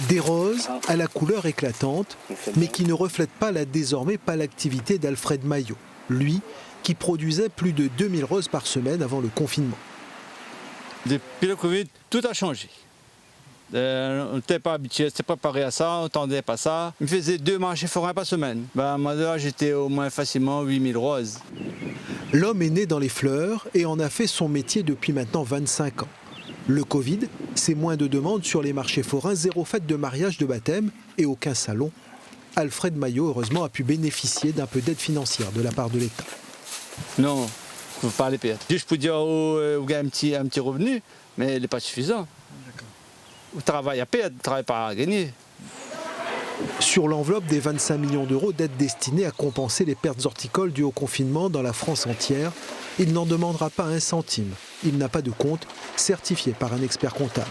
Des roses à la couleur éclatante, mais qui ne reflètent pas la désormais pâle activité d'Alfred Maillot, lui qui produisait plus de 2000 roses par semaine avant le confinement. Depuis le Covid, tout a changé. On n'était pas habitué, on s'était préparé à ça, on n'entendait pas ça. Je faisais 2 marchés forains par semaine. Moi, là, j'étais au moins facilement 8000 roses. L'homme est né dans les fleurs et en a fait son métier depuis maintenant 25 ans. Le Covid, c'est moins de demandes sur les marchés forains, 0 fête de mariage, de baptême et aucun salon. Alfred Maillot, heureusement, a pu bénéficier d'un peu d'aide financière de la part de l'État. Non, il ne faut pas les perdre. Je peux dire au gars un petit revenu, mais il n'est pas suffisant. On travaille à perdre, on ne travaille pas à gagner. Sur l'enveloppe des 25 millions d'euros d'aide destinée à compenser les pertes horticoles dues au confinement dans la France entière, il n'en demandera pas un centime. Il n'a pas de compte certifié par un expert comptable.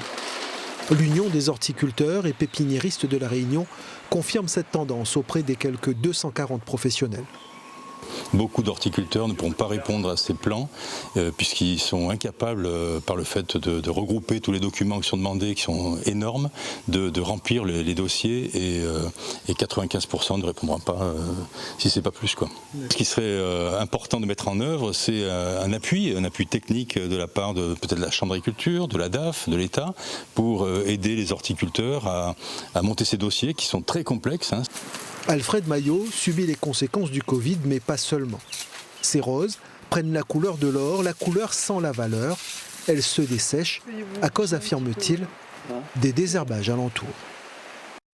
L'Union des horticulteurs et pépiniéristes de La Réunion confirme cette tendance auprès des quelques 240 professionnels. Beaucoup d'horticulteurs ne pourront pas répondre à ces plans puisqu'ils sont incapables, par le fait de regrouper tous les documents qui sont demandés, qui sont énormes, de remplir les dossiers et 95% ne répondront pas si ce n'est pas plus, quoi. Ce qui serait important de mettre en œuvre, c'est un appui technique de la part de peut-être la Chambre d'agriculture, de la DAF, de l'État, pour aider les horticulteurs à monter ces dossiers qui sont très complexes. Alfred Maillot subit les conséquences du Covid, mais pas seulement. Ces roses prennent la couleur de l'or, la couleur sans la valeur. Elles se dessèchent à cause, affirme-t-il, des désherbages alentours.